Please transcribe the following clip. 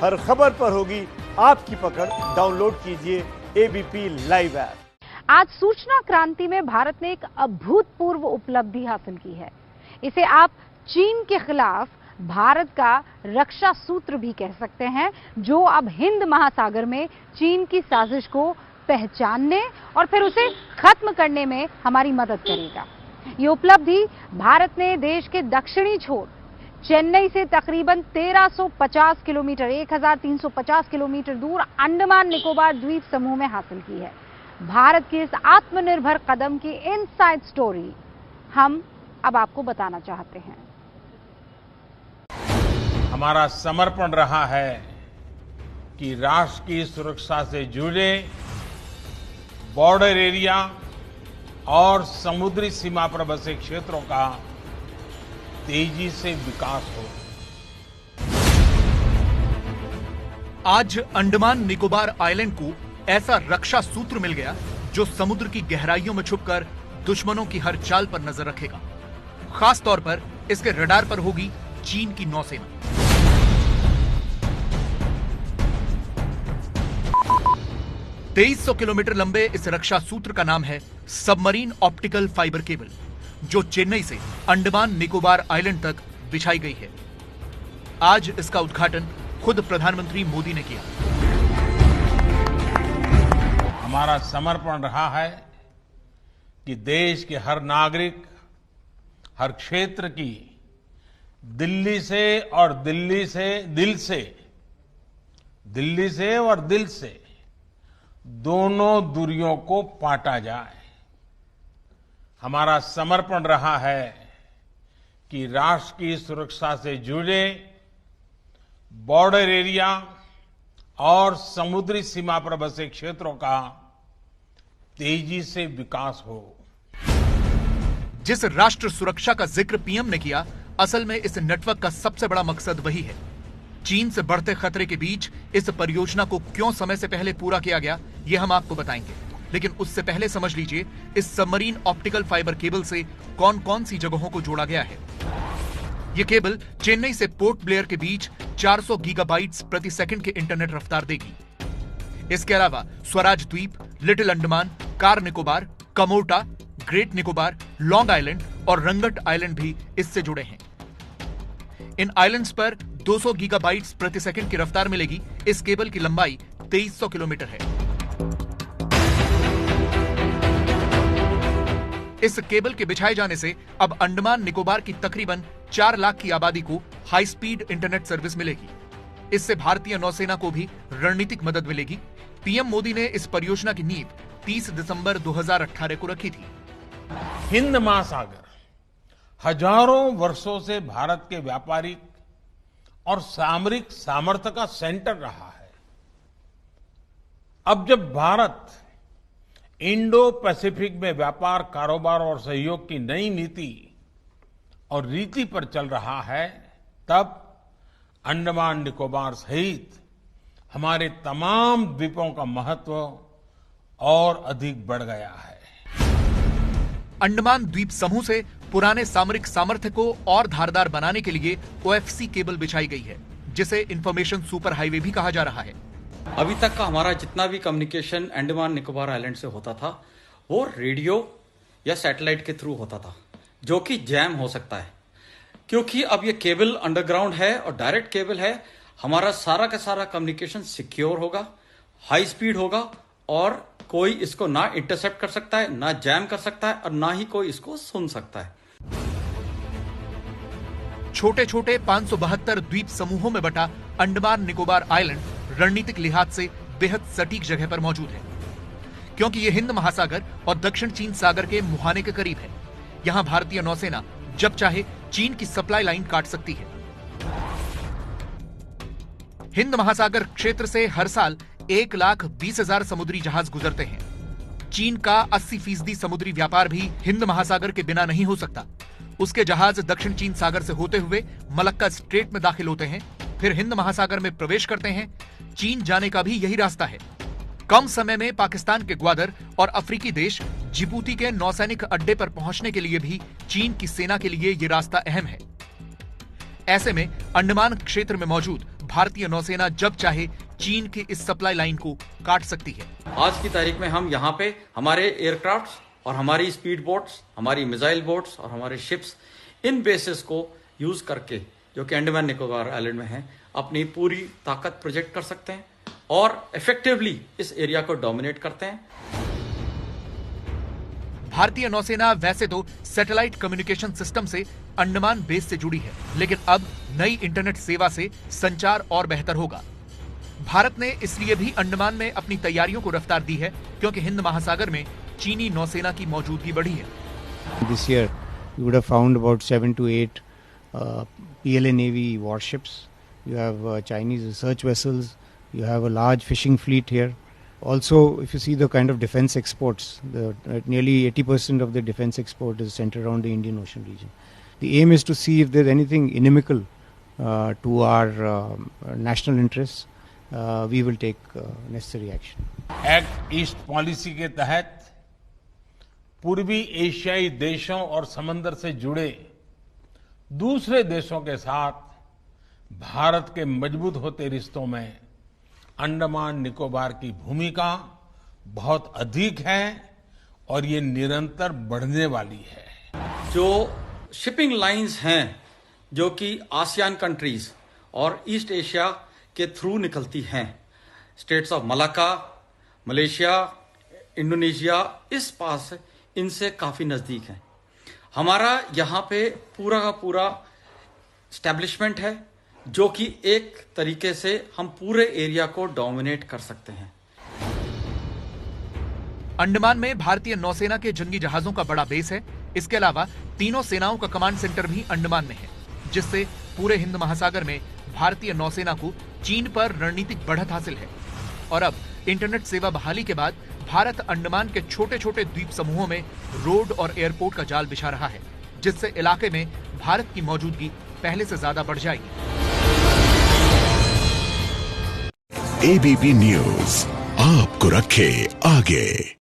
हर खबर पर होगी आपकी पकड़। डाउनलोड कीजिए एबीपी लाइव ऐप। आज सूचना क्रांति में भारत ने एक अभूतपूर्व उपलब्धि हासिल की है। इसे आप चीन के खिलाफ भारत का रक्षा सूत्र भी कह सकते हैं, जो अब हिंद महासागर में चीन की साजिश को पहचानने और फिर उसे खत्म करने में हमारी मदद करेगा। ये उपलब्धि भारत ने देश के दक्षिणी छोर चेन्नई से तकरीबन 1350 किलोमीटर 1350 किलोमीटर दूर अंडमान निकोबार द्वीप समूह में हासिल की है। भारत के इस आत्मनिर्भर कदम की इनसाइड स्टोरी हम अब आपको बताना चाहते हैं। हमारा समर्पण रहा है कि राष्ट्र की सुरक्षा से जुड़े बॉर्डर एरिया और समुद्री सीमा पर बसे क्षेत्रों का तेजी से विकास हो। आज अंडमान निकोबार आइलैंड को ऐसा रक्षा सूत्र मिल गया जो समुद्र की गहराइयों में छुपकर दुश्मनों की हर चाल पर नजर रखेगा। खास तौर पर इसके रडार पर होगी चीन की नौसेना। (2300 किलोमीटर लंबे इस रक्षा सूत्र का नाम है सबमरीन ऑप्टिकल फाइबर केबल, जो चेन्नई से अंडमान निकोबार आइलैंड तक बिछाई गई है। आज इसका उद्घाटन खुद प्रधानमंत्री मोदी ने किया। हमारा समर्पण रहा है कि देश के हर नागरिक, हर क्षेत्र की दिल्ली से और दिल से दोनों दूरियों को पाटा जाए। हमारा समर्पण रहा है कि राष्ट्र की सुरक्षा से जुड़े बॉर्डर एरिया और समुद्री सीमा पर बसे क्षेत्रों का तेजी से विकास हो। जिस राष्ट्र सुरक्षा का जिक्र पीएम ने किया, असल में इस नेटवर्क का सबसे बड़ा मकसद वही है। चीन से बढ़ते खतरे के बीच इस परियोजना को क्यों समय से पहले पूरा किया गया, ये हम आपको बताएंगे। लेकिन उससे पहले समझ लीजिए इस सबमरीन ऑप्टिकल फाइबर केबल से कौन कौन सी जगहों को जोड़ा गया है। यह केबल चेन्नई से पोर्ट ब्लेयर के बीच 400 गीगाबाइट्स प्रति सेकंड के इंटरनेट रफ्तार देगी। इसके अलावा स्वराज द्वीप, little Andaman, car Nicobar, Kamorta, great Nicobar, long island और रंगट आइलैंड भी इससे जुड़े हैं। इन आइलैंड्स पर 200 गीगाबाइट्स प्रति सेकंड की रफ्तार मिलेगी। इस केबल की लंबाई 2300 किलोमीटर है। इस केबल के बिछाए जाने से अब अंडमान निकोबार की तकरीबन 4 लाख की आबादी को हाई स्पीड इंटरनेट सर्विस मिलेगी। इससे भारतीय नौसेना को भी रणनीतिक मदद मिलेगी। पीएम मोदी ने इस परियोजना की नींव 30 दिसंबर 2018 को रखी थी। हिंद महासागर हजारों वर्षों से भारत के व्यापारिक और सामरिक सामर्थ्य का सेंटर रहा है। अब जब भारत इंडो पैसिफिक में व्यापार, कारोबार और सहयोग की नई नीति और रीति पर चल रहा है, तब अंडमान निकोबार सहित हमारे तमाम द्वीपों का महत्व और अधिक बढ़ गया है। अंडमान द्वीप समूह से पुराने सामरिक सामर्थ्य को और धारदार बनाने के लिए ओएफसी केबल बिछाई गई है, जिसे इंफॉर्मेशन सुपर हाईवे भी कहा जा रहा है। अभी तक का हमारा जितना भी कम्युनिकेशन अंडमान निकोबार आइलैंड से होता था, वो रेडियो या सैटेलाइट के थ्रू होता था, जो कि जैम हो सकता है। क्योंकि अब ये केबल अंडरग्राउंड है और डायरेक्ट केबल है, हमारा सारा का सारा कम्युनिकेशन सिक्योर होगा, हाई स्पीड होगा और कोई इसको ना इंटरसेप्ट कर सकता है, ना जैम कर सकता है और ना ही कोई इसको सुन सकता है। छोटे छोटे 572 द्वीप समूहों में बटा अंडमान निकोबार आइलैंड रणनीतिक लिहाज से बेहद सटीक जगह पर मौजूद है, क्योंकि यह हिंद महासागर और दक्षिण चीन सागर के मुहाने के करीब है। यहां भारतीय नौसेना जब चाहे चीन की सप्लाई लाइन काट सकती है। हिंद महासागर क्षेत्र से हर साल 1,20,000 समुद्री जहाज गुजरते हैं। चीन का 80% समुद्री व्यापार भी हिंद महासागर के बिना नहीं हो सकता। उसके जहाज दक्षिण चीन सागर से होते हुए मलक्का स्ट्रेट में दाखिल होते हैं, फिर हिंद महासागर में प्रवेश करते हैं। चीन जाने का भी यही रास्ता है। कम समय में पाकिस्तान के ग्वादर और अफ्रीकी देश जिबूती के नौसैनिक अड्डे पर पहुंचने के लिए भी चीन की सेना के लिए यह रास्ता अहम है। ऐसे में अंडमान क्षेत्र में मौजूद भारतीय नौसेना जब चाहे चीन की इस सप्लाई लाइन को काट सकती है। आज की तारीख में हम यहाँ पे हमारे एयरक्राफ्ट्स और हमारी स्पीड बोट्स, हमारी मिसाइल बोट्स और हमारे शिप्स, इन बेसिस को यूज करके, जो कि अंडमान निकोबार आइलैंड में हैं, अपनी पूरी ताकत प्रोजेक्ट कर सकते हैं और इफेक्टिवली इस एरिया को डोमिनेट करते हैं। भारतीय नौसेना वैसे तो सैटेलाइट कम्युनिकेशन सिस्टम से अंडमान बेस से जुड़ी है, लेकिन अब नई इंटरनेट सेवा से संचार और बेहतर होगा। भारत ने इसलिए भी अंडमान में अपनी तैयारियों को रफ्तार दी है क्योंकि हिंद महासागर में चीनी नौसेना की मौजूदगी बढ़ी है। This year you would have found about 7 to 8 PLA Navy warships. You have Chinese research vessels. You have a large fishing fleet here. Also, if you see the kind of defense exports, nearly 80% of the defense export is centered around the Indian Ocean region. The aim is to see if there's anything inimical to our national interests. We will take necessary action. Act east policy के तहत पूर्वी एशियाई देशों और समंदर से जुड़े दूसरे देशों के साथ भारत के मजबूत होते रिश्तों में अंडमान निकोबार की भूमिका बहुत अधिक है और ये निरंतर बढ़ने वाली है। जो शिपिंग लाइंस हैं, जो कि आसियान कंट्रीज और ईस्ट एशिया के थ्रू निकलती हैं, states of Malacca, Malaysia, Indonesia, इस पास इनसे काफी नजदीक है। हमारा यहाँ पे पूरा का पूरा एस्टेब्लिशमेंट है, जो कि एक तरीके से हम पूरे एरिया को डोमिनेट कर सकते हैं। अंडमान में भारतीय नौसेना के जंगी जहाजों का बड़ा बेस है। इसके अलावा तीनों सेनाओं का कमांड सेंटर भी अंडमान में है, जिससे पूरे हिंद महासागर में भारतीय नौसेना को चीन पर रणनीतिक बढ़त हासिल है। और अब इंटरनेट सेवा बहाली के बाद भारत अंडमान के छोटे छोटे द्वीप समूहों में रोड और एयरपोर्ट का जाल बिछा रहा है, जिससे इलाके में भारत की मौजूदगी पहले से ज्यादा बढ़ जाएगी। एबीपी न्यूज आपको रखे आगे।